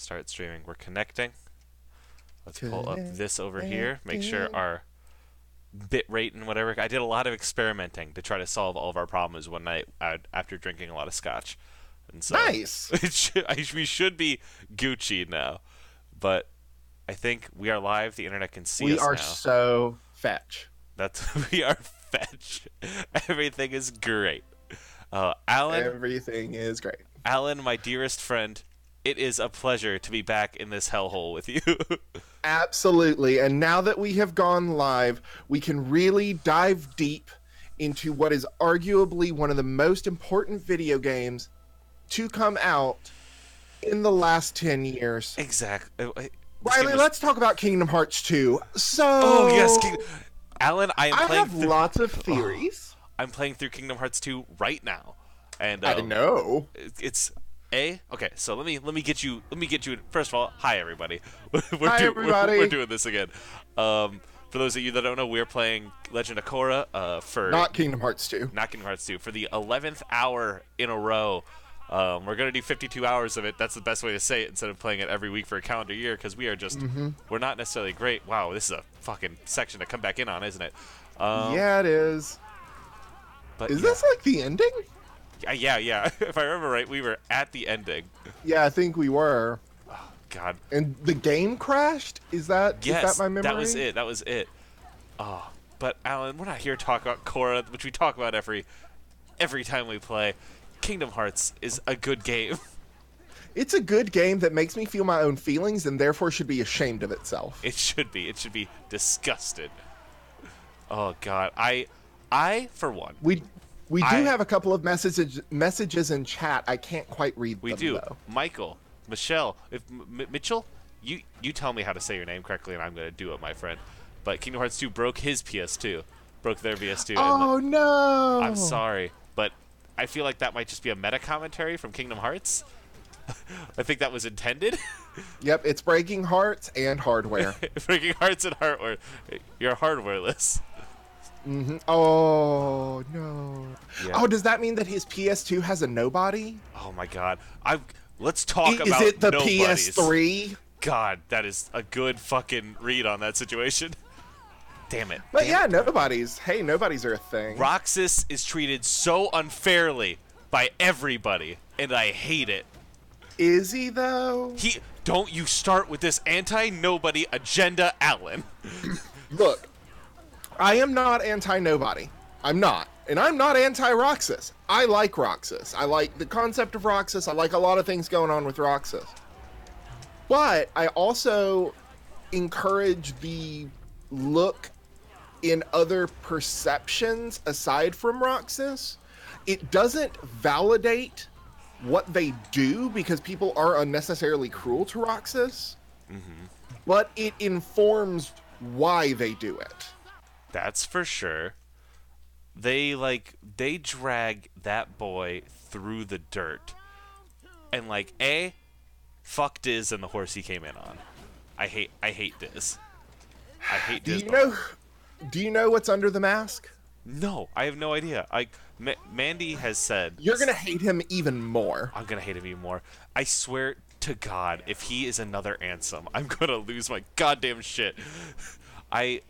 Start streaming. We're connecting. Let's pull up this over here. Make sure our bit rate and whatever. I did a lot of experimenting to try to solve all of our problems one night after drinking a lot of scotch. And so Nice. we should be Gucci now. But I think we are live. The internet can see We us are now. so fetch. We are fetch. Everything is great. Alan, Everything is great. Alan, my dearest friend, it is a pleasure to be back in this hellhole with you. Absolutely. And now that we have gone live, we can really dive deep into what is arguably one of the most important video games to come out in the last 10 years. Exactly. Riley, let's talk about Kingdom Hearts 2. Oh, yes. Alan, I have lots of theories. I'm playing through Kingdom Hearts 2 right now. And I know. It's okay, so let me get you first of all, hi everybody. Everybody. We're doing this again. For those of you that don't know, we're playing Legend of Korra for not Kingdom Hearts 2. Not Kingdom Hearts 2 for the 11th hour in a row. We're going to do 52 hours of it. That's the best way to say it instead of playing it every week for a calendar year, because we are just we're not necessarily great. Wow, this is a fucking section to come back in on, isn't it? Yeah, it is. But is this like the ending? Yeah. If I remember right, we were at the ending. Yeah, I think we were. Oh, God. And the game crashed? Is that my memory? That was it. Oh, but Alan, we're not here to talk about Korra, which we talk about every time we play. Kingdom Hearts is a good game. It's a good game that makes me feel my own feelings and therefore should be ashamed of itself. It should be disgusted. Oh God, I for one. We do have a couple of messages in chat. I can't quite read them. We do. Though. Michelle, Mitchell, you tell me how to say your name correctly, and I'm gonna do it, my friend. But Kingdom Hearts 2 broke his PS2, broke their PS2. Oh no! I'm sorry, but I feel like that might just be a meta commentary from Kingdom Hearts. I think that was intended. Yep, it's breaking hearts and hardware. Breaking hearts and hardware. You're hardwareless. Oh no! Yeah. Oh, does that mean that his PS2 has a nobody? Oh my God! Let's talk about. Is it the nobodies. PS3? God, that is a good fucking read on that situation. Damn it. But yeah, nobodies. Hey, nobodies are a thing. Roxas is treated so unfairly by everybody, and I hate it. Is he though? Don't you start with this anti-nobody agenda, Alan. Look, I am not anti-nobody. I'm not. And I'm not anti-Roxas. I like Roxas. I like the concept of Roxas. I like a lot of things going on with Roxas. But I also encourage the look in other perceptions aside from Roxas. It doesn't validate what they do because people are unnecessarily cruel to Roxas, but it informs why they do it. That's for sure. They drag that boy through the dirt, and fuck Diz and the horse he came in on. I hate Diz. I hate Diz. Do you know what's under the mask? No, I have no idea. Mandy has said you're gonna hate him even more. I'm gonna hate him even more. I swear to God, if he is another Ansem, I'm gonna lose my goddamn shit. I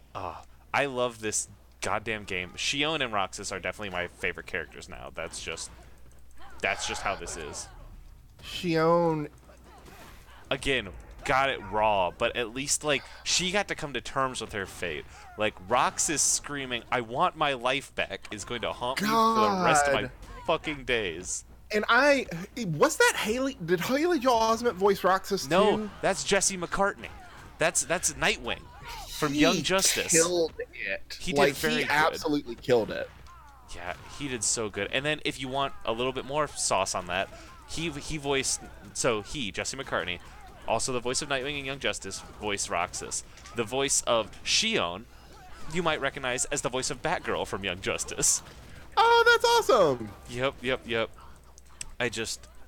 love this goddamn game. Shion and Roxas are definitely my favorite characters now. That's just how this is. Shion, again, got it raw, but at least she got to come to terms with her fate. Roxas screaming, "I want my life back," is going to haunt me for the rest of my fucking days. And was that Haley? Did Haley Joel Osment voice Roxas too? No, that's Jesse McCartney. That's Nightwing from Young Justice. He killed it. He did very good. He absolutely killed it. Yeah, he did so good. And then if you want a little bit more sauce on that, he voiced Jesse McCartney, also the voice of Nightwing and Young Justice, voiced Roxas. The voice of Shion, you might recognize as the voice of Batgirl from Young Justice. Oh, that's awesome. Yep.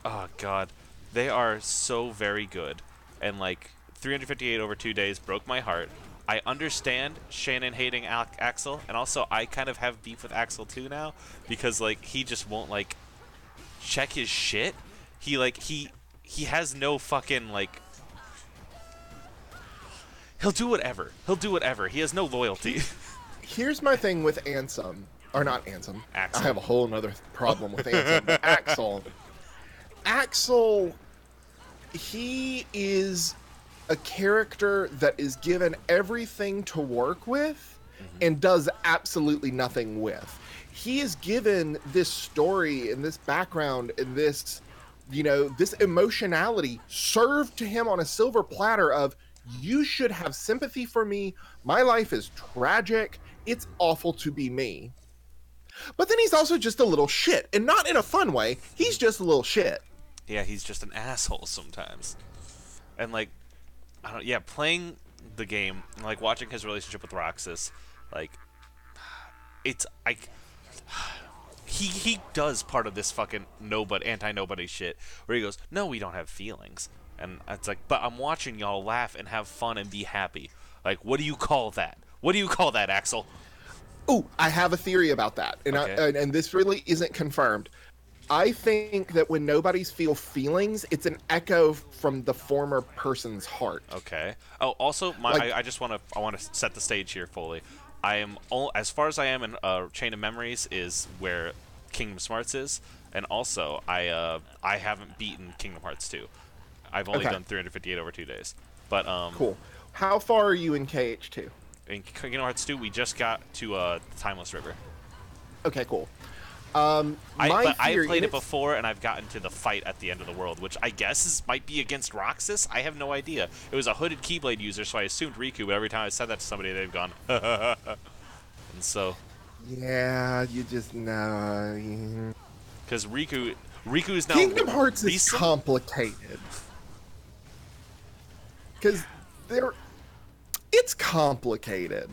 Oh God, they are so very good. And 358 over 2 days broke my heart. I understand Shannon hating Axel, and also I kind of have beef with Axel too now because he just won't check his shit. He has no fucking He'll do whatever. He'll do whatever. He has no loyalty. Here's my thing with Ansem. Or not Ansem. Axel. I have a whole nother problem with Ansem. But Axel. Axel, he is a character that is given everything to work with and does absolutely nothing with. He is given this story and this background and this, this emotionality served to him on a silver platter of, you should have sympathy for me. My life is tragic. It's awful to be me. But then he's also just a little shit, and not in a fun way. He's just a little shit. Yeah, he's just an asshole sometimes. And like, playing the game, like watching his relationship with Roxas, like, it's like, he does part of this fucking anti-nobody shit where he goes, no, we don't have feelings. And it's like, but I'm watching y'all laugh and have fun and be happy. Like, what do you call that? What do you call that, Axel? Oh, I have a theory about that, and Okay. and this really isn't confirmed. I think that when nobodies feel feelings, it's an echo from the former person's heart. Okay. Oh, also, I want to set the stage here fully. As far as I am in Chain of Memories is where Kingdom Hearts is, and also I haven't beaten Kingdom Hearts 2. I've only done 358 over 2 days. But Cool. How far are you in KH2? in Kingdom Hearts 2, we just got to Timeless River. Okay, cool. I played it before, and I've gotten to the fight at the end of the world, which I guess might be against Roxas. I have no idea. It was a hooded Keyblade user, so I assumed Riku, but every time I said that to somebody, they've gone, and so... Yeah, you just know. Because Riku is now... Kingdom Hearts is complicated. Because it's complicated.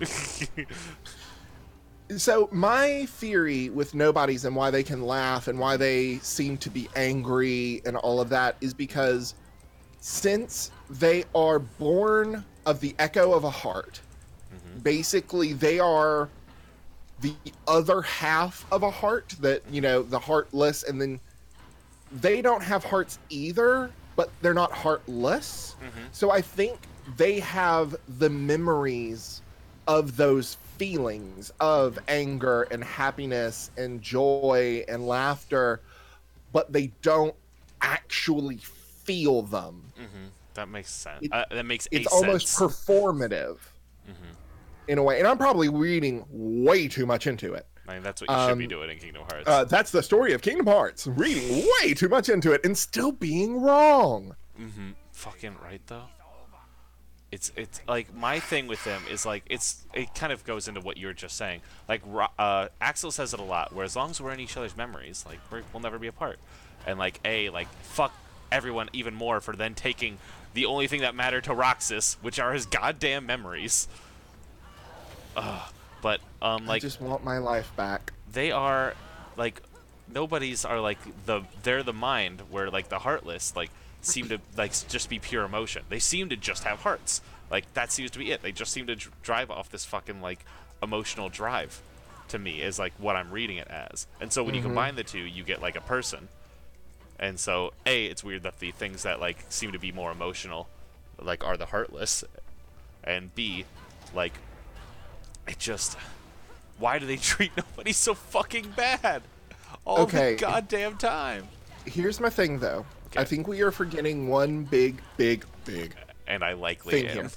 So my theory with nobodies and why they can laugh and why they seem to be angry and all of that is because since they are born of the echo of a heart, basically they are the other half of a heart that, the heartless, and then they don't have hearts either, but they're not heartless. So I think they have the memories of those feelings of anger and happiness and joy and laughter, but they don't actually feel them. That makes sense. That makes it's sense. almost performative in a way. And I'm probably reading way too much into it. I mean, that's what you should be doing in Kingdom Hearts. That's the story of Kingdom Hearts. Reading way too much into it and still being wrong. Fucking right, though. It's like, my thing with them is like, it kind of goes into what you were just saying. Like, Axel says it a lot, where as long as we're in each other's memories, like, we'll never be apart. And like, fuck everyone even more for then taking the only thing that mattered to Roxas, which are his goddamn memories. But I just want my life back. they are like, nobodies are like they're the mind, where like the heartless like seem to like just be pure emotion. They seem to just have hearts. Like, that seems to be it. They just seem to drive off this fucking like emotional drive, to me, is like what I'm reading it as. And so when you combine the two, you get like a person. And so it's weird that the things that like seem to be more emotional like are the heartless, and B, like, it just, why do they treat nobody so fucking bad all the goddamn time? Here's my thing, though. Okay. I think we are forgetting one big And I likely thing am. here.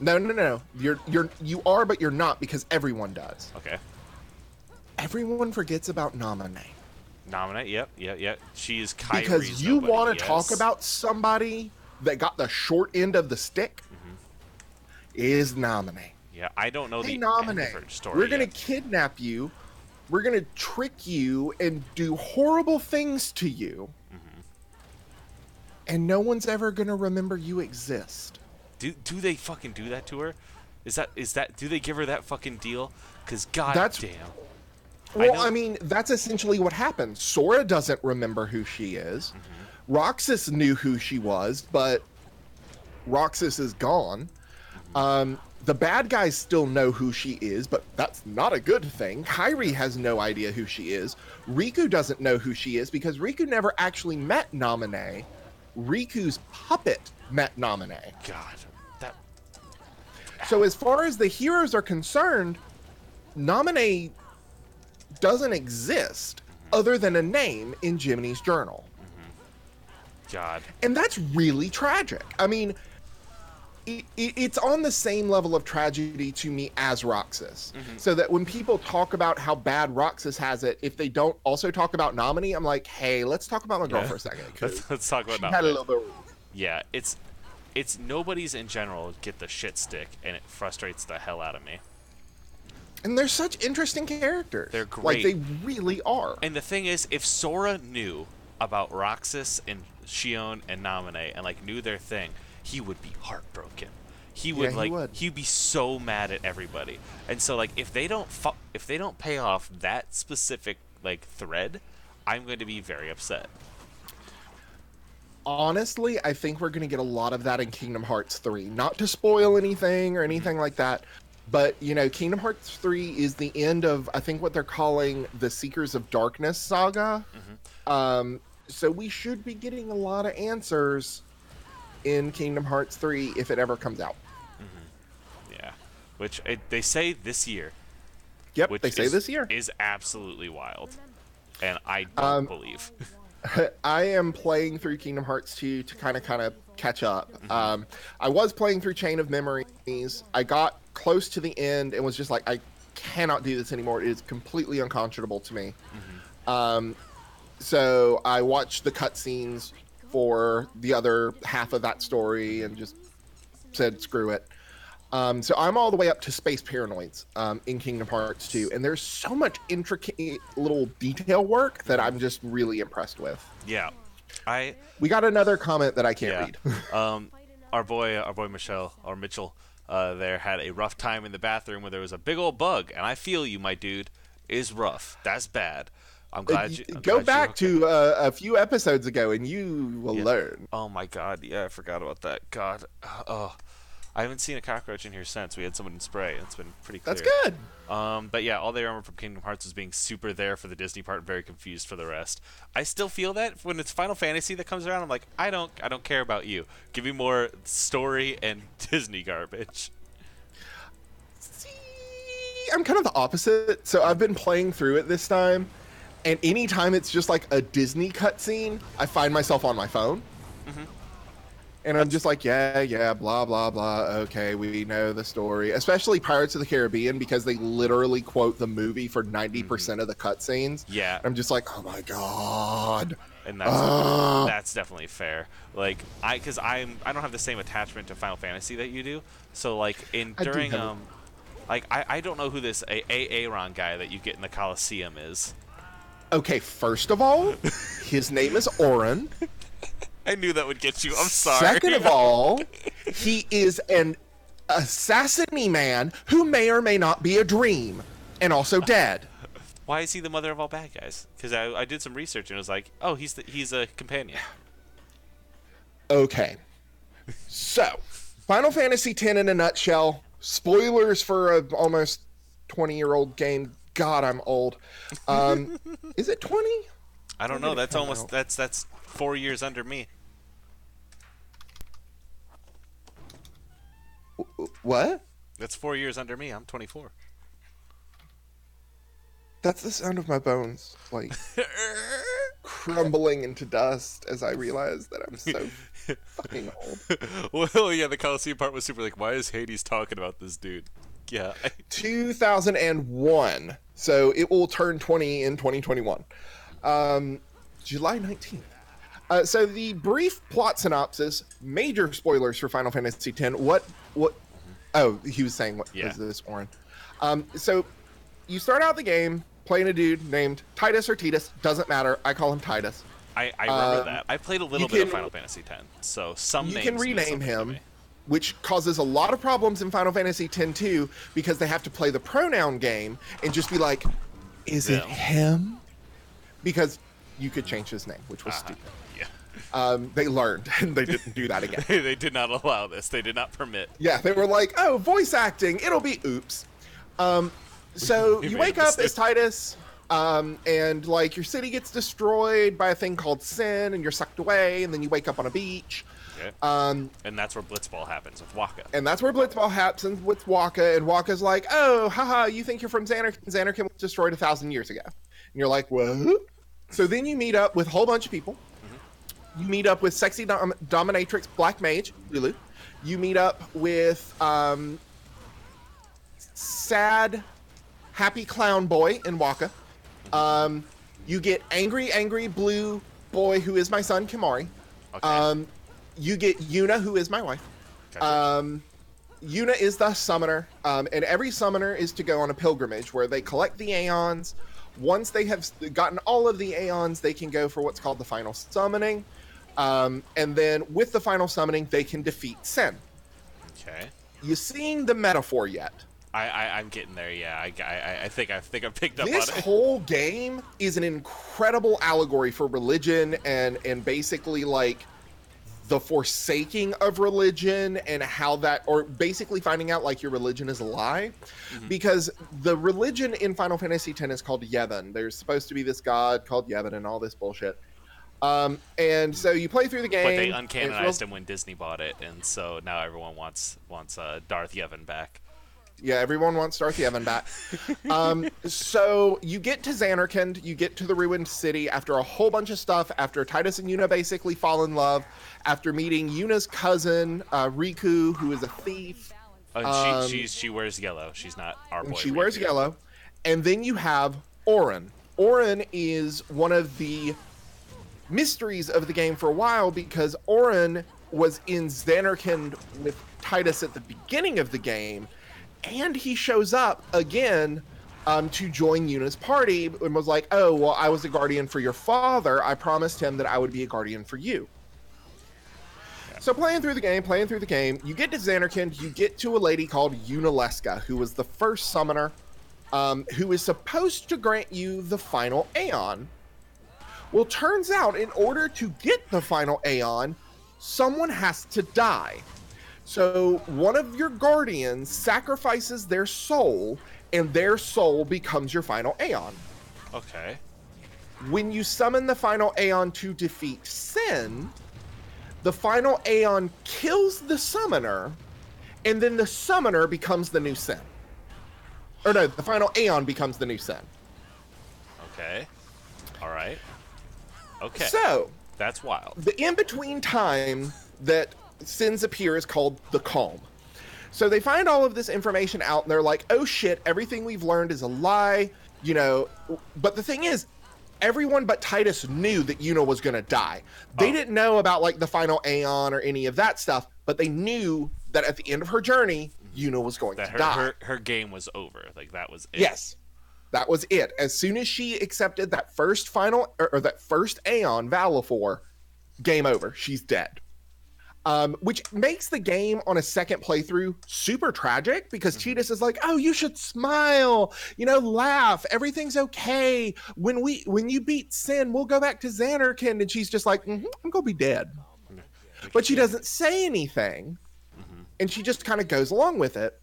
No. You are, but you're not, because everyone does. Okay. Everyone forgets about Namine. Nominate, yep. She is Kyrie's Because you nobody, want to yes. talk about somebody that got the short end of the stick is Namine. Yeah, I don't know Hey, the end of Namine, her story we're going yet. to kidnap you. We're going to trick you and do horrible things to you. And no one's ever going to remember you exist. Do they fucking do that to her? Is that do they give her that fucking deal? Because That's- goddamn. Well, I mean, that's essentially what happened. Sora doesn't remember who she is. Roxas knew who she was, but Roxas is gone. The bad guys still know who she is, but that's not a good thing. Kyrie has no idea who she is. Riku doesn't know who she is because Riku never actually met Namine. Riku's puppet met Namine. God, that So as far as the heroes are concerned, Naminé doesn't exist other than a name in Jiminy's journal. God. And that's really tragic. I mean, it's on the same level of tragedy to me as Roxas. So that when people talk about how bad Roxas has it, if they don't also talk about Naminé, I'm like, hey, let's talk about my girl for a second. Let's talk about Naminé. Had a little bit. Yeah, it's nobody's in general get the shit stick, and it frustrates the hell out of me. And they're such interesting characters. They're great. Like, they really are. And the thing is, if Sora knew about Roxas and Shion and Naminé and like knew their thing, he would be heartbroken. He would he'd be so mad at everybody. And so like if they don't pay off that specific like thread, I'm going to be very upset. Honestly, I think we're going to get a lot of that in Kingdom Hearts 3. Not to spoil anything or anything like that, but, you know, Kingdom Hearts 3 is the end of, I think, what they're calling the Seekers of Darkness saga. So we should be getting a lot of answers in Kingdom Hearts 3 if it ever comes out. Yeah. Which they say this year. Yep, they say this year. Is absolutely wild. And I don't believe. I am playing through Kingdom Hearts 2 to kind of catch up. I was playing through Chain of Memories. I got close to the end and was just like, I cannot do this anymore. It is completely unconscionable to me. So I watched the cutscenes for the other half of that story and just said, screw it. So I'm all the way up to Space Paranoids in Kingdom Hearts 2, and there's so much intricate little detail work that I'm just really impressed with. Yeah. We got another comment that I can't read. Our boy Mitchell there had a rough time in the bathroom where there was a big old bug, and I feel you, my dude, is rough. That's bad. I'm glad you go back to a few episodes ago and you will learn. Oh my god, yeah, I forgot about that. God. I haven't seen a cockroach in here since. We had someone spray. It's been pretty clear. That's good. But yeah, all they remember from Kingdom Hearts was being super there for the Disney part, very confused for the rest. I still feel that when it's Final Fantasy that comes around, I'm like, I don't care about you. Give me more story and Disney garbage. See, I'm kind of the opposite. So I've been playing through it this time, and anytime it's just like a Disney cutscene, I find myself on my phone. And I'm just like, yeah, blah, blah, blah. Okay, we know the story. Especially Pirates of the Caribbean, because they literally quote the movie for 90% of the cutscenes. Yeah. I'm just like, oh my god. And that's definitely fair. Like, because I don't have the same attachment to Final Fantasy that you do. So like I don't know who this Aaron guy that you get in the Coliseum is. Okay, first of all, his name is Orin. I knew that would get you. I'm sorry. Second of all, he is an assassin-y man who may or may not be a dream, and also dead. Why is he the mother of all bad guys? Because I did some research and it was like, oh, he's a companion. Okay. So, Final Fantasy X in a nutshell. Spoilers for a almost 20-year-old game. God, I'm old. Is it 20? I don't know. That's 4 years under me. What? That's 4 years under me. I'm 24. That's the sound of my bones, like, crumbling into dust as I realize that I'm so fucking old. Well, yeah, the Coliseum part was super like, why is Hades talking about this dude? Yeah. 2001. So it will turn 20 in 2021. July 19th. So the brief plot synopsis, major spoilers for Final Fantasy X. What? Oh, he was saying, what is this, Orin? So you start out the game playing a dude named Titus or Titus, doesn't matter. I call him Titus. I remember that. I played a little bit of Final Fantasy X, so some names. You can rename him, which causes a lot of problems in Final Fantasy X too, because they have to play the pronoun game and just be like, is it him? Because you could change his name, which was stupid. Yeah. They learned, and they didn't do that again. They did not allow this. They did not permit. Yeah, they were like, oh, voice acting, it'll be oops. So you wake up as Titus, and like your city gets destroyed by a thing called sin, and you're sucked away, and then you wake up on a beach. Okay. And that's where Blitzball happens with Waka. And that's where Blitzball happens with Waka, and Waka's like, oh, haha, you think you're from Xanarkand? Xanarkand was destroyed 1,000 years ago. And you're like, what? So then you meet up with a whole bunch of people. You meet up with sexy dominatrix Black Mage, Lulu. You meet up with sad, happy clown boy in Waka. You get angry blue boy who is my son, Kimari. Okay. You get Yuna, who is my wife. Gotcha. Yuna is the summoner, and every summoner is to go on a pilgrimage where they collect the Aeons. Once they have gotten all of the Aeons, they can go for what's called the final summoning. And then with the final summoning, they can defeat Sin. Okay. You seeing the metaphor yet? I'm getting there. Yeah, I think I picked up This on it. whole game is an incredible allegory for religion and basically like the forsaking of religion and how that, or basically finding out like your religion is a lie. Because the religion in Final Fantasy X is called Yevon. There's supposed to be this god called Yevon and all this bullshit. And so you play through the game. But they uncanonized him when Disney bought it, and so now everyone wants Darth Yevon back. Yeah, everyone wants Darth Yevon back. So you get to Xanarkand, you get to the ruined city after a whole bunch of stuff, after Titus and Yuna basically fall in love, after meeting Yuna's cousin, Riku, who is a thief. And she wears yellow. She's not our boy. She wears yellow. And then you have Auron. Auron is one of the mysteries of the game for a while because Auron was in Xanarkand with Titus at the beginning of the game, and he shows up again to join Yuna's party and was like, oh, well, I was a guardian for your father. I promised him that I would be a guardian for you. Yeah. So playing through the game, you get to Xanarkand, you get to a lady called Yunalesca, who was the first summoner, who is supposed to grant you the final Aeon. Well, turns out in order to get the final Aeon, someone has to die. So one of your guardians sacrifices their soul, and their soul becomes your final Aeon. Okay. When you summon the final Aeon to defeat Sin, the final Aeon kills the summoner, and then the summoner becomes the new Sin. Or no, the final Aeon becomes the new Sin. Okay. All right. Okay. So that's wild. The in-between time that Sins appear is called the Calm. So they find all of this information out and they're like, oh shit, everything we've learned is a lie, you know. But the thing is, everyone but Titus knew that Yuna was going to die. They didn't know about like the final Aeon or any of that stuff, but they knew that at the end of her journey, Yuna was going to die. Her game was over. Like that was it. Yes. That was it. As soon as she accepted that first final or that first Aeon, Valifor, game over. She's dead. Which makes the game on a second playthrough super tragic because Tidus is like, oh, you should smile, you know, laugh. Everything's okay. When you beat Sin, we'll go back to Xanarkand. And she's just like, I'm going to be dead. But she doesn't say anything. And she just kind of goes along with it.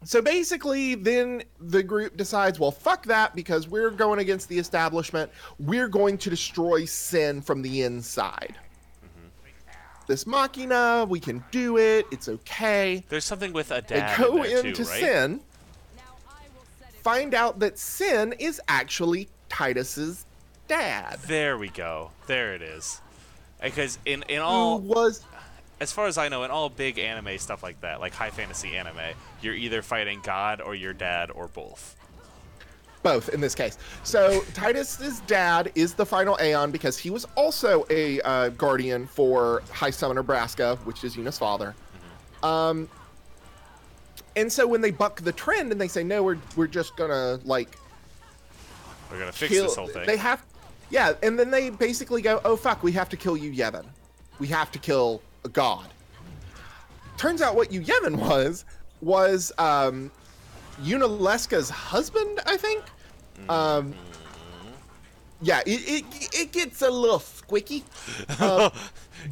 So basically, then the group decides, well, fuck that, because we're going against the establishment. We're going to destroy Sin from the inside. This Machina, we can do it. It's okay. There's something with a dad They go in there into too, right? Sin, find out that Sin is actually Titus's dad. There we go. There it is. Because in Who all... was... As far as I know, in all big anime stuff like that, like high fantasy anime, you're either fighting God or your dad or both. Both in this case. So Titus's dad is the final Aeon because he was also a guardian for High Summoner Braska, which is Yuna's father. And so when they buck the trend and they say, no, we're just gonna like... We're gonna fix this whole thing. They have... Yeah, and then they basically go, oh fuck, we have to kill Yu Yevon. We have to kill a god. Turns out what Yu Yevon was Yunalesca's husband, I think. Yeah, it gets a little squicky.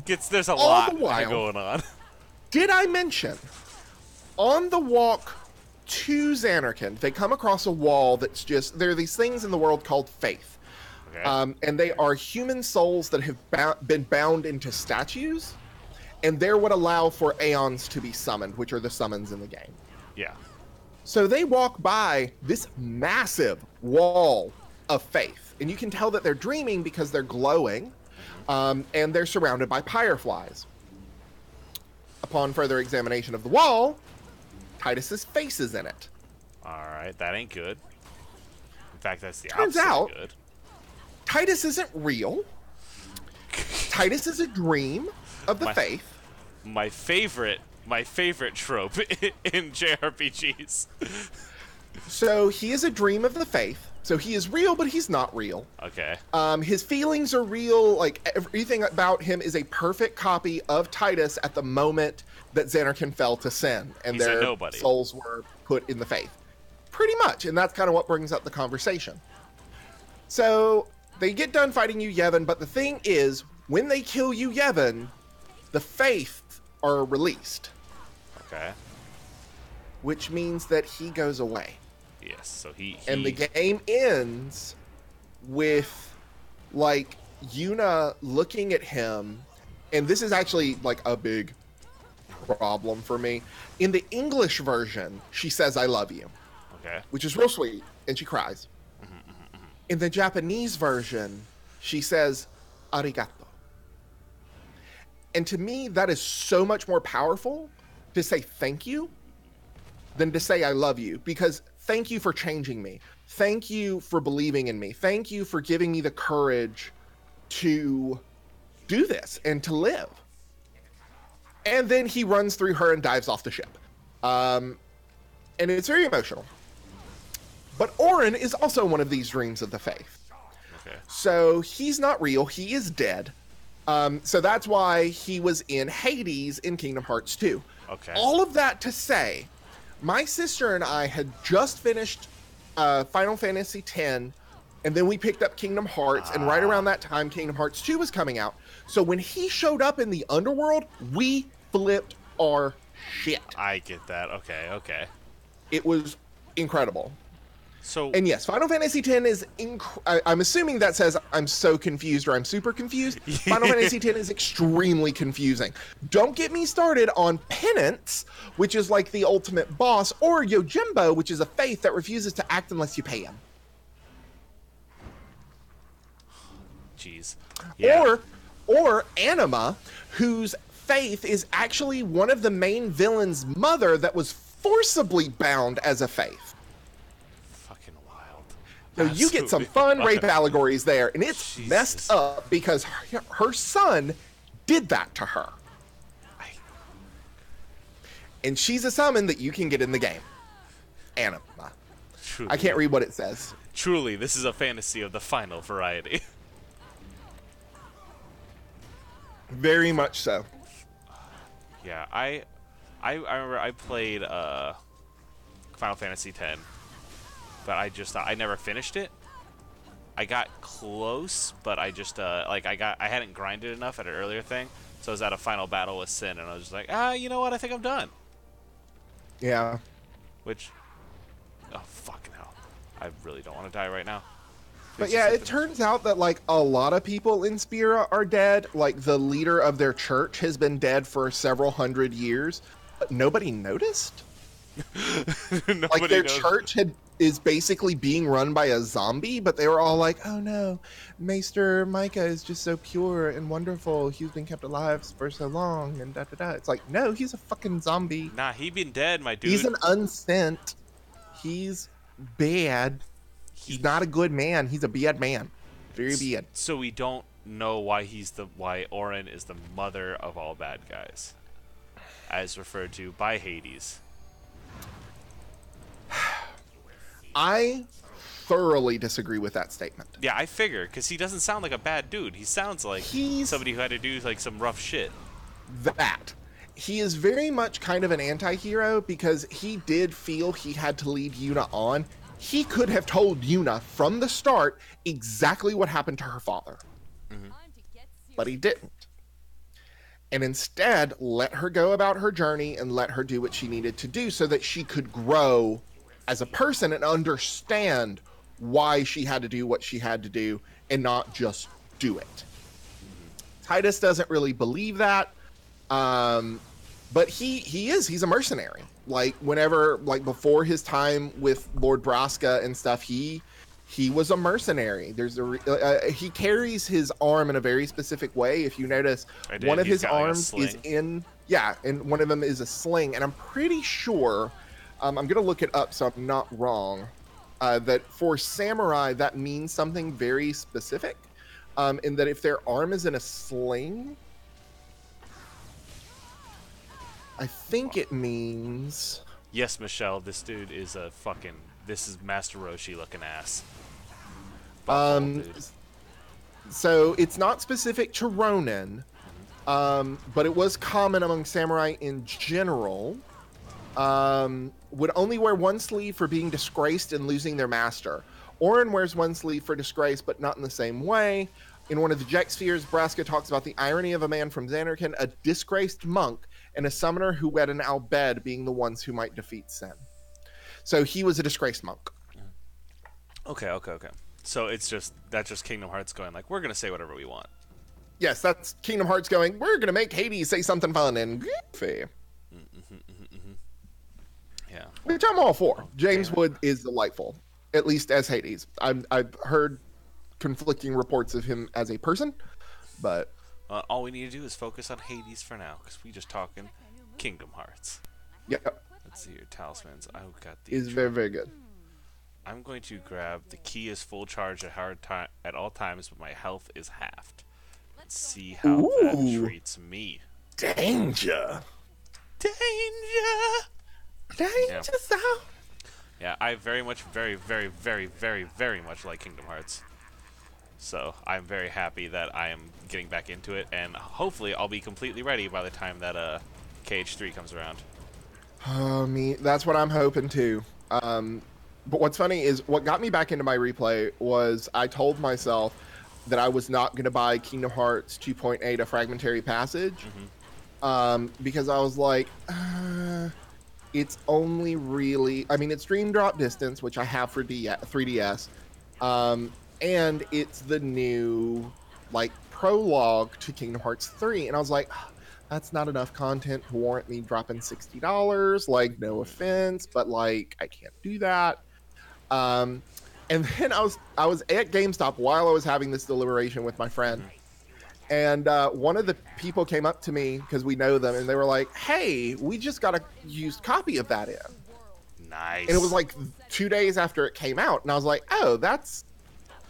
There's a lot while, going on. Did I mention on the walk to Xanarkand, they come across a wall that's just, there are these things in the world called faith. Okay. And they are human souls that have been bound into statues. and there would allow for aeons to be summoned, which are the summons in the game. Yeah. So they walk by this massive wall of faith, and you can tell that they're dreaming because they're glowing, and they're surrounded by fireflies. Upon further examination of the wall, Titus's face is in it. All right, that ain't good. In fact, that's the Turns opposite out, of good. Titus isn't real. Titus is a dream of the faith. My favorite trope in JRPGs. So he is a dream of the faith. So he is real, but he's not real. Okay. His feelings are real. Like, everything about him is a perfect copy of Titus at the moment that Xanarkand fell to sin, and He's a their nobody. souls were put in the faith. Pretty much, and that's kind of what brings up the conversation. So they get done fighting Yu Yevon, but the thing is, when they kill Yu Yevon, the faith are released. Okay. Which means that he goes away. Yes, so he... And the game ends with, like, Yuna looking at him, and this is actually, like, a big problem for me. In the English version, she says, "I love you." Okay. Which is real sweet, and she cries. In the Japanese version, she says, "Arigato." And to me, that is so much more powerful to say thank you than to say I love you, because thank you for changing me. Thank you for believing in me. Thank you for giving me the courage to do this and to live. And then he runs through her and dives off the ship. And it's very emotional. But Auron is also one of these dreams of the faith. Okay. So he's not real. He is dead. So that's why he was in Hades in Kingdom Hearts 2. Okay. All of that to say, my sister and I had just finished Final Fantasy X, and then we picked up Kingdom Hearts, and right around that time, Kingdom Hearts 2 was coming out. So when he showed up in the underworld, we flipped our shit. I get that. Okay, okay. It was incredible. So... And yes, Final Fantasy X is... I'm assuming that says I'm so confused or I'm super confused. Final Fantasy X is extremely confusing. Don't get me started on Penance, which is like the ultimate boss, or Yojimbo, which is a faith that refuses to act unless you pay him. Jeez. Yeah. Or Anima, whose faith is actually one of the main villain's mother that was forcibly bound as a faith. Fucking wild. So you get some fun rape allegories there, and it's messed up because her son did that to her. And she's a summon that you can get in the game. Anima. Truly, I can't read what it says. Truly, this is a fantasy of the final variety. Very much so. Yeah, I remember I played Final Fantasy X, but I never finished it. I got close, but I just I hadn't grinded enough at an earlier thing, so I was at a final battle with Sin, and I was just like, you know what? I think I'm done. Yeah. Which, oh fucking hell, I really don't want to die right now. But yeah, it turns out that, like, a lot of people in Spira are dead. Like, the leader of their church has been dead for several hundred years, but nobody noticed. Like, their church is basically being run by a zombie, but they were all like, "Oh no, Maester Micah is just so pure and wonderful. He's been kept alive for so long," and da-da-da. It's like, no, he's a fucking zombie. Nah, he been dead, my dude. He's an unsent. He's bad. He's not a good man. He's a bad man. Very bad. So we don't know why why Auron is the mother of all bad guys, as referred to by Hades. I thoroughly disagree with that statement. Yeah, I figure, because he doesn't sound like a bad dude. He sounds like somebody who had to do like some rough shit. That. He is very much kind of an anti-hero because he did feel he had to lead Yuna on. He could have told Yuna from the start exactly what happened to her father. Mm-hmm. But he didn't. And instead let her go about her journey and let her do what she needed to do so that she could grow as a person and understand why she had to do what she had to do and not just do it. Titus doesn't really believe that. Um, but he's a mercenary. Like whenever like before his time with Lord Braska and stuff, he was a mercenary. He carries his arm in a very specific way. If you notice, I one did. of He's his got like a arms is sling. in and one of them is a sling. And I'm pretty sure, I'm gonna look it up so I'm not wrong. That for samurai that means something very specific. In that if their arm is in a sling, I think it means. Yes, Michelle, this dude is a fucking. This is Master Roshi looking ass. Butthole, Um, dude. so it's not specific to Ronin, but it was common among samurai in general. Would only wear one sleeve for being disgraced and losing their master. Orin wears one sleeve for disgrace, but not in the same way. In one of the Jack spheres, Braska talks about the irony of a man from Xanarkand, a disgraced monk, and a summoner who wed an Albed being the ones who might defeat Sen. So he was a disgraced monk. Okay. So it's just Kingdom Hearts going like, we're gonna say whatever we want. Yes, that's Kingdom Hearts going, we're going to make Hades say something fun and goofy. Yeah. Which I'm all for. James damn it. Wood is delightful, at least as Hades. I've heard conflicting reports of him as a person, but All we need to do is focus on Hades for now, because we just talking Kingdom Hearts. yeah, Let's see your talismans. I got the. is very, very good. I'm going to grab the key is full charge at all times, but my health is halved. Let's see how that Ooh. treats me. Danger. Danger. Danger zone. Yeah, I very much, very, very, very, very, very much like Kingdom Hearts. So I'm very happy that I am getting back into it, and hopefully I'll be completely ready by the time that KH3 comes around. That's what I'm hoping too. But what's funny is what got me back into my replay was I told myself that I was not going to buy Kingdom Hearts 2.8 a fragmentary passage. Because I was like, it's only really, I mean, it's Dream Drop Distance, which I have for 3DS, and it's the new, like, prologue to Kingdom Hearts 3, and I was like, that's not enough content to warrant me dropping $60, like, no offense, but, like, I can't do that. And then I was at GameStop while I was having this deliberation with my friend, and one of the people came up to me because we know them, and they were like, "Hey, we just got a used copy of that in." Nice. And it was like 2 days after it came out, and I was like, "Oh, that's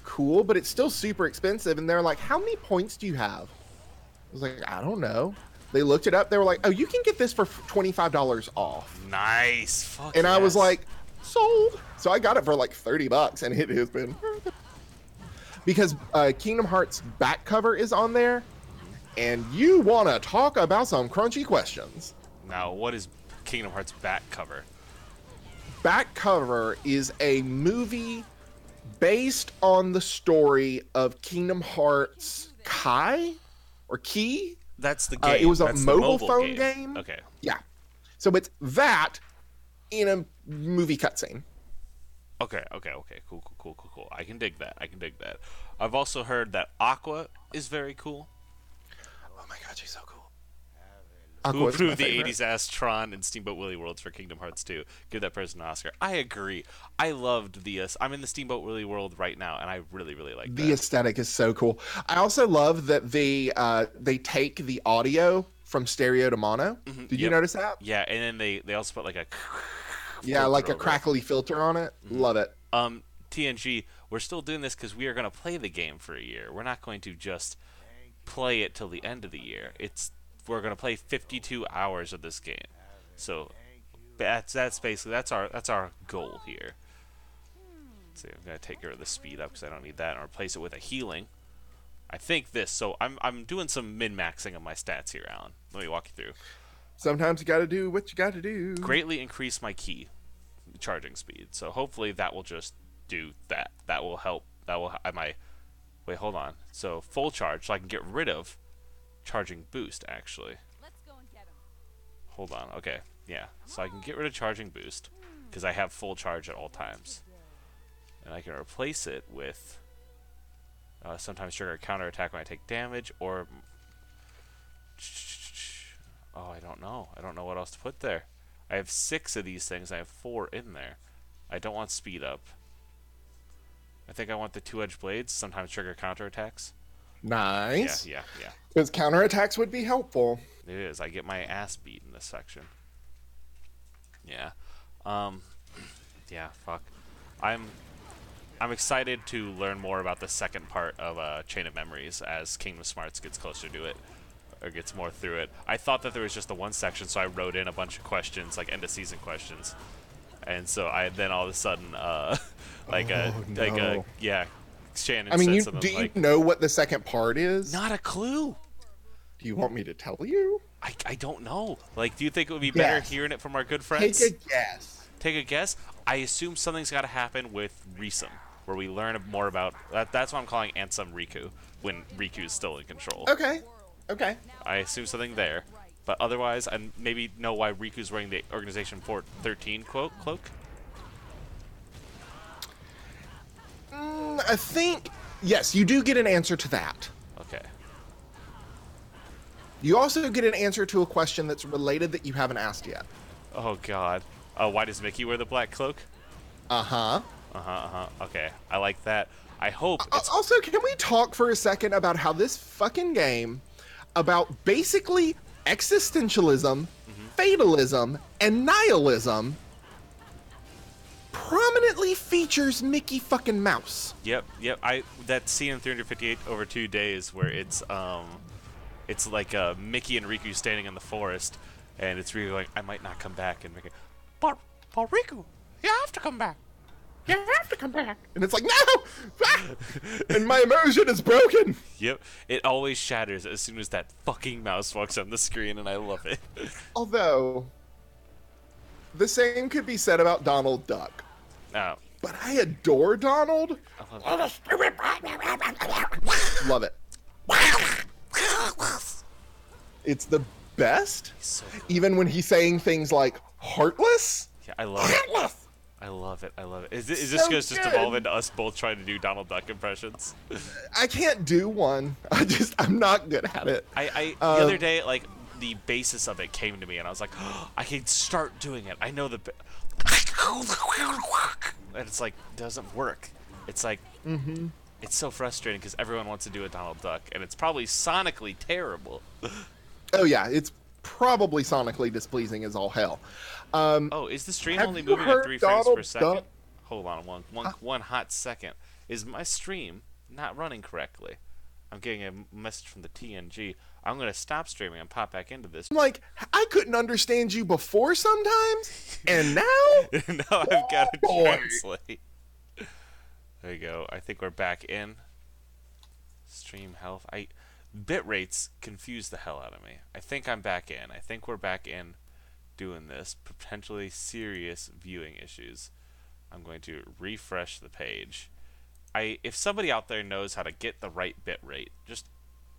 cool, but it's still super expensive." And they're like, "How many points do you have?" I was like, "I don't know." They looked it up. They were like, "Oh, you can get this for $25 off." Nice. Fuck And I was yes. like, "Sold." So I got it for like $30, and it has been because Kingdom Hearts back cover is on there, and you want to talk about some crunchy questions. Now, what is Kingdom Hearts back cover? Back cover is a movie based on the story of Kingdom Hearts Kai or Key. That's the game. It was a That's the mobile phone game. Okay. Yeah. So it's that in a movie cutscene. Okay. Cool. I can dig that. I've also heard that Aqua is very cool. Oh my god, she's so cool. Who Aqua's my approved the favorite. 80s ass Tron and Steamboat Willie Worlds for Kingdom Hearts 2? Give that person an Oscar. I agree. I loved the. I'm in the Steamboat Willie World right now, and I really, really like The that. aesthetic is so cool. I also love that they take the audio from stereo to mono. Did you Yep. notice that? Yeah, and then they also put like a. Yeah, filter like a over it. crackly filter on it. Love it. TNG, we're still doing this because we are going to play the game for a year. We're not going to just play it till the end of the year. We're going to play 52 hours of this game. So that's basically that's our goal here. Let's see, I'm going to take rid of the speed up because I don't need that and replace it with a healing. I think this. So I'm doing some min-maxing of my stats here, Alan. Let me walk you through. Sometimes you got to do what you got to do. Greatly increase my key charging speed. So hopefully that will just do that. That will help. That will wait, hold on. So full charge, so I can get rid of charging boost actually. Hold on. Okay. Yeah. So I can get rid of charging boost because I have full charge at all times. And I can replace it with sometimes trigger a counterattack when I take damage, or Oh, I don't know. I don't know what else to put there. I have 6 of these things. I have 4 in there. I don't want speed up. I think I want the 2-edged blades. Sometimes trigger counterattacks. Nice. Yeah, yeah, yeah. Because counterattacks would be helpful. It is. I get my ass beat in this section. Yeah. Yeah, fuck. I'm excited to learn more about the second part of Chain of Memories as Kingdom Smarts gets closer to it, or gets more through it. I thought that there was just the one section, so I wrote in a bunch of questions, like end of season questions, and so I then all of a sudden, yeah, Shannon. I mean, said do something you like, know what the second part is? not a clue. Do you want me to tell you? I don't know. Like, do you think it would be better hearing it from our good friends? Take a guess. Take a guess. I assume something's got to happen with Risum, where we learn more about that. That's what I'm calling Ansem Riku, when Riku's still in control. Okay. Okay. I assume something there, but otherwise, I maybe know why Riku's wearing the Organization 413 cloak. I think, yes, you do get an answer to that. Okay. You also get an answer to a question that's related that you haven't asked yet. Oh God. Why does Mickey wear the black cloak? Okay, I like that. I hope. Also, can we talk for a second about how this fucking game, about basically existentialism, fatalism, and nihilism, prominently features Mickey fucking Mouse? Yep. That scene in 358 over 2 days where it's like Mickey and Riku standing in the forest, and it's Riku going, "I might not come back," and Mickey, but Riku, you have to come back. You have to come back. And it's like, no! And my emotion is broken. Yep. It always shatters as soon as that fucking mouse walks on the screen, and I love it. Although, the same could be said about Donald Duck. Oh. But I adore Donald. Love it. It's the best. So cool. Even when he's saying things like heartless. Yeah, I love it. I love it. Is this going to just evolve into us both trying to do Donald Duck impressions? I can't do one. I'm not good at it. The other day, like, the basis of it came to me, and I was like, oh, I can start doing it. I know the... And it's like, doesn't work. It's like, it's so frustrating because everyone wants to do a Donald Duck, and it's probably sonically terrible. Oh, yeah. It's probably sonically displeasing as all hell. Is the stream only moving at 3 frames per second? Hold on one hot second. Is my stream not running correctly? I'm getting a message from the TNG. I'm going to stop streaming and pop back into this. Like, I couldn't understand you before sometimes, and now? Now I've got to translate. There you go. I think we're back in. Stream health. Bit rates confuse the hell out of me. I think I'm back in. I think we're back in doing this. Potentially serious viewing issues. I'm going to refresh the page. If somebody out there knows how to get the right bit rate, just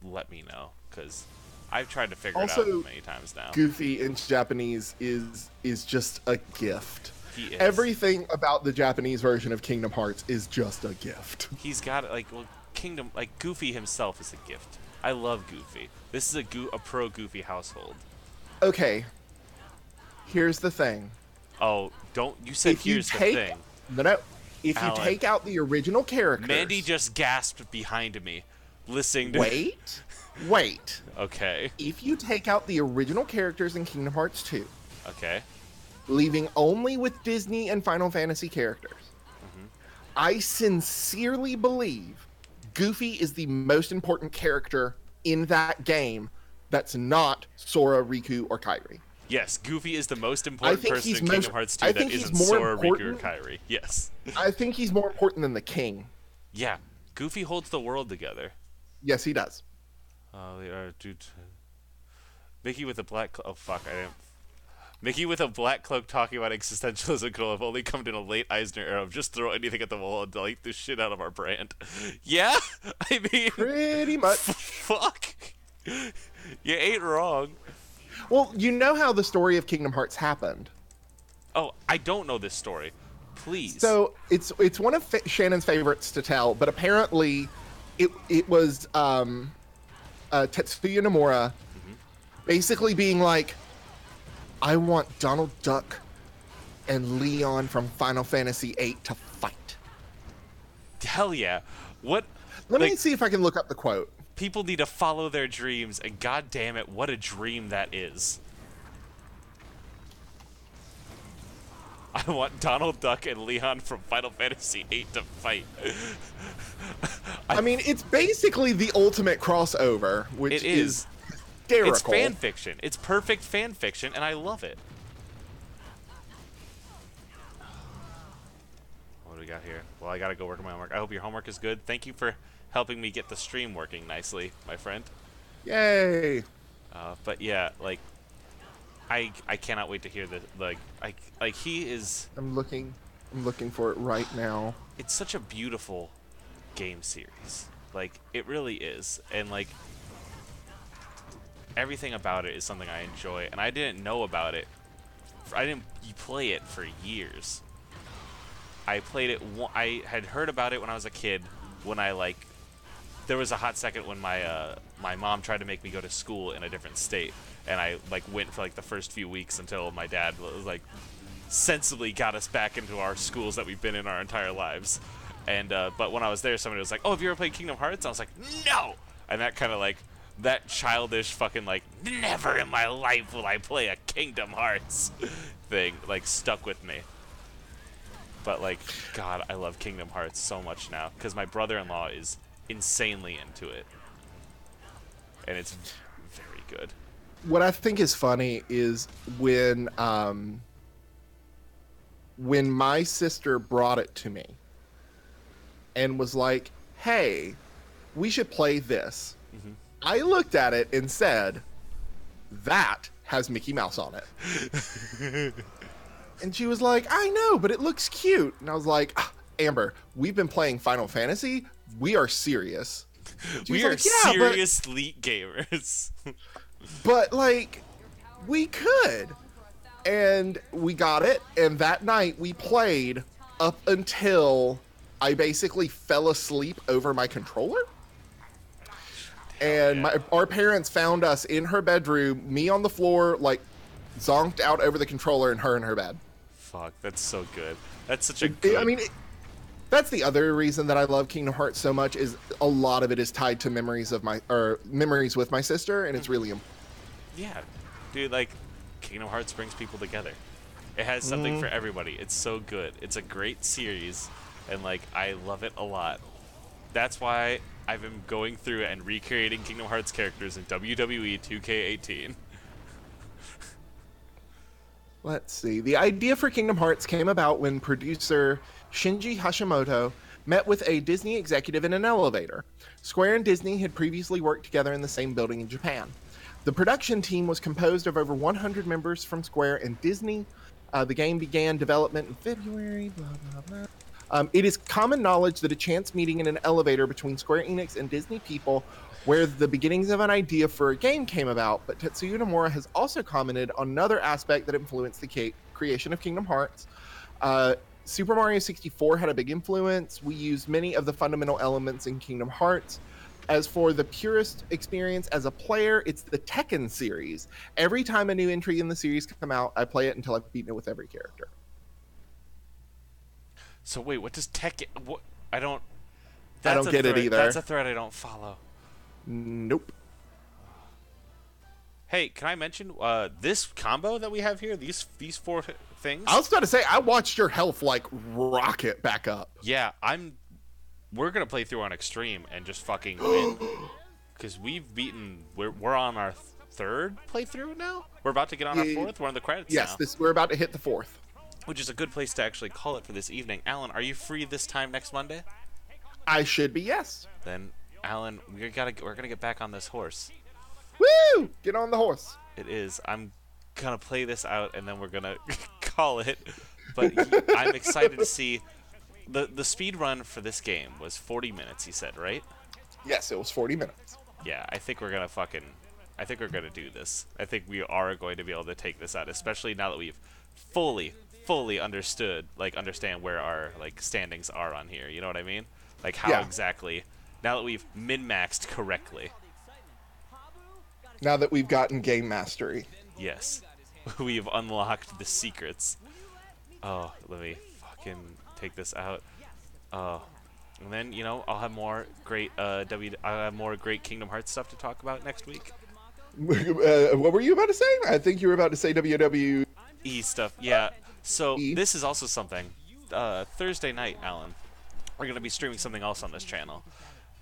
let me know, because I've tried to figure it out many times now. Goofy in Japanese is just a gift. He is. Everything about the Japanese version of Kingdom Hearts is just a gift. He's got Goofy himself is a gift. I love Goofy. This is a pro Goofy household. Okay. Here's the thing. Oh, you said here's the thing. No. If you take out the original characters... Mandy just gasped behind me, listening to... Wait. Okay. If you take out the original characters in Kingdom Hearts 2... Okay. Leaving only with Disney and Final Fantasy characters... I sincerely believe Goofy is the most important character in that game that's not Sora, Riku, or Kairi. Yes, Goofy is the most important person in Kingdom Hearts 2 that isn't Sora, Riku, or Kairi. Yes. I think he's more important than the king. Yeah. Goofy holds the world together. Yes, he does. Mickey with a black cloak. Oh, fuck. Mickey with a black cloak talking about existentialism could have only come in a late Eisner era of just throw anything at the wall and delete the shit out of our brand. Yeah? I mean... Pretty much. Fuck. You ain't wrong. Well, you know how the story of Kingdom Hearts happened. Oh, I don't know this story. Please. So it's one of Shannon's favorites to tell, but apparently it was Tetsuya Nomura Basically being like, I want Donald Duck and Leon from Final Fantasy VIII to fight. Hell yeah. What? Let me Like, see if I can look up the quote. people need to follow their dreams, and god damn it, what a dream that is. I want Donald Duck and Leon from Final Fantasy VIII to fight. I mean, it's basically the ultimate crossover, which It is. hysterical. It's fan fiction. It's perfect fan fiction, and I love it. What do we got here? Well, I gotta go work on my homework. I hope your homework is good. Thank you for helping me get the stream working nicely, my friend. Yay! But yeah, like, I cannot wait to hear this. Like he is. I'm looking for it right now. It's such a beautiful game series. Like, it really is, and like everything about it is something I enjoy, and I didn't know about it. I didn't play it for years. I played it. I had heard about it when I was a kid. When there was a hot second when my mom tried to make me go to school in a different state, and I like went for like the first few weeks until my dad was like sensibly got us back into our schools that we've been in our entire lives. And but when I was there, somebody was like, "Oh, have you ever played Kingdom Hearts?" And I was like, "No!" And that kind of like that childish fucking like never in my life will I play a Kingdom Hearts thing like stuck with me. But like, God, I love Kingdom Hearts so much now because my brother-in-law is insanely into it, and it's very good. What I think is funny is when my sister brought it to me and was like, "Hey, we should play this." Mm-hmm. I looked at it and said, "That has Mickey Mouse on it." And she was like, "I know, but it looks cute." And I was like, "Amber, we've been playing Final Fantasy. We are serious." We are serious elite gamers. But like, we could. And we got it, and that night we played up until I basically fell asleep over my controller. And our parents found us in her bedroom, me on the floor, like zonked out over the controller, and her in her bed. Fuck, that's so good. That's such a good... I mean, that's the other reason that I love Kingdom Hearts so much, is a lot of it is tied to memories with my sister, and it's really important. Yeah, dude, like, Kingdom Hearts brings people together. It has something for everybody. It's so good. It's a great series, and like, I love it a lot. That's why I've been going through and recreating Kingdom Hearts characters in WWE 2K18. Let's see. The idea for Kingdom Hearts came about when producer Shinji Hashimoto met with a Disney executive in an elevator. Square and Disney had previously worked together in the same building in Japan. The production team was composed of over 100 members from Square and Disney. The game began development in February, blah, blah, blah. It is common knowledge that a chance meeting in an elevator between Square Enix and Disney people where the beginnings of an idea for a game came about, but Tetsuya Nomura has also commented on another aspect that influenced the creation of Kingdom Hearts. Super Mario 64 had a big influence. We used many of the fundamental elements in Kingdom Hearts. As for the purest experience as a player, it's the Tekken series. Every time a new entry in the series come out, I play it until I've beaten it with every character. So wait, what does Tekken... What? I don't get it either. That's a thread I don't follow. Nope. Hey, can I mention this combo that we have here? These four things? I was about to say, I watched your health like rocket back up. Yeah, we're gonna play through on extreme and just fucking win. Because we've beaten... We're on our third playthrough now? We're about to get on our fourth? We're on the credits now. Yes, we're about to hit the fourth. Which is a good place to actually call it for this evening. Alan, are you free this time next Monday? I should be, yes. Then, Alan, we're gonna get back on this horse. Woo! Get on the horse. It is. I'm gonna play this out and then we're gonna call it. But I'm excited to see... The speed run for this game was 40 minutes, you said, right? Yes, it was 40 minutes. Yeah, I think we're gonna do this. I think we are going to be able to take this out, especially now that we've fully understand where our like standings are on here. You know what I mean? Like how exactly, now that we've min-maxed correctly. Now that we've gotten game mastery. Yes, we've unlocked the secrets. Oh, let me fucking take this out. Oh, and then I'll have more great I'll have more great Kingdom Hearts stuff to talk about next week. What were you about to say? I think you were about to say WWE. Stuff, yeah. So this is also something. Thursday night, Alan, we're gonna be streaming something else on this channel.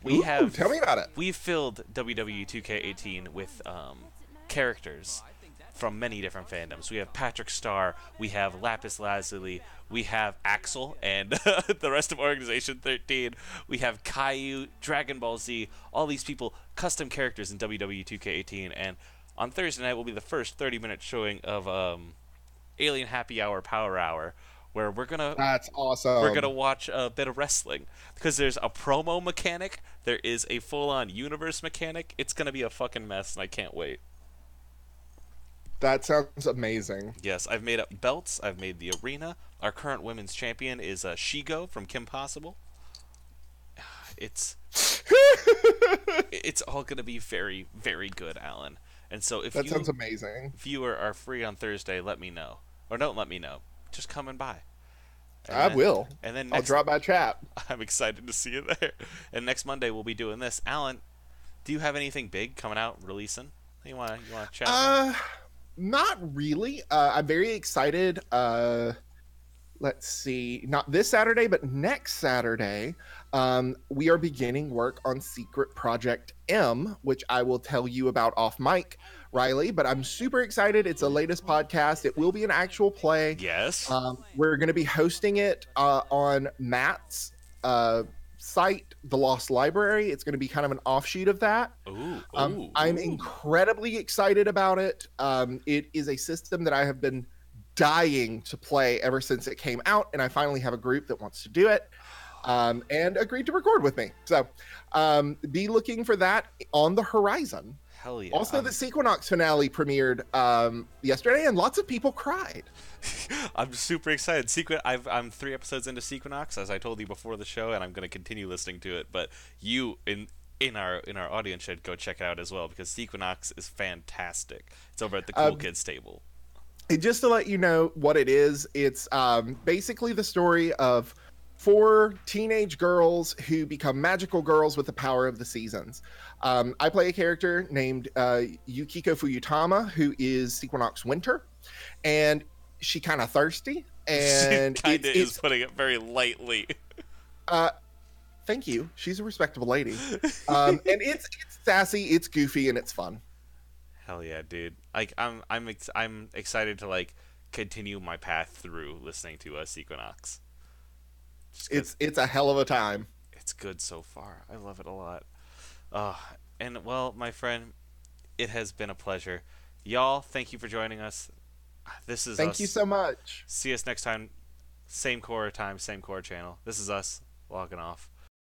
Ooh, tell me about it. We've filled WWE 2K18 with characters from many different fandoms. We have Patrick Star, we have Lapis Lazuli, we have Axel and the rest of Organization 13. We have Caillou, Dragon Ball Z, all these people, custom characters in WWE 2K18. And on Thursday night will be the first 30-minute showing of Alien Happy Hour Power Hour, where That's awesome. we're gonna watch a bit of wrestling because there's a promo mechanic, there is a full-on universe mechanic. It's gonna be a fucking mess, and I can't wait. That sounds amazing. Yes, I've made up belts. I've made the arena. Our current women's champion is Shigo from Kim Possible. It's it's all gonna be very, very good, Alan. And so if That you sounds amazing. viewer are free on Thursday, let me know, or don't let me know. Just coming by. I will. And then I'll drop by chat. I'm excited to see you there. And next Monday we'll be doing this. Alan, do you have anything big coming out, releasing? You want to chat about? Not really. I'm very excited. Let's see, not this Saturday, but next Saturday, we are beginning work on Secret Project M, which I will tell you about off mic, Riley. But I'm super excited. It's the latest podcast. It will be an actual play. Yes. We're going to be hosting it on Matt's site, The Lost Library. It's going to be kind of an offshoot of that. I'm incredibly excited about it. It is a system that I have been dying to play ever since it came out, and I finally have a group that wants to do it and agreed to record with me. So be looking for that on the horizon. Hell yeah. Also, the Sequinox finale premiered yesterday, and lots of people cried. I'm super excited. I'm 3 episodes into Sequinox, as I told you before the show, and I'm going to continue listening to it. But you in our audience should go check it out as well, because Sequinox is fantastic. It's over at the Cool Kids table. Just to let you know what it is, it's basically the story of 4 teenage girls who become magical girls with the power of the seasons. I play a character named Yukiko Fuyutama, who is Sequinox Winter, and she kind of thirsty, and she kind of is putting it very lightly. Thank you. She's a respectable lady, and it's sassy, it's goofy, and it's fun. Hell yeah, dude! Like I'm excited to continue my path through listening to Sequinox. It's a hell of a time. It's good so far. I love it a lot. And well, my friend, it has been a pleasure. Y'all, thank you for joining us. This is Thank you so much. See us next time. Same Korra time, same Korra channel. This is us logging off.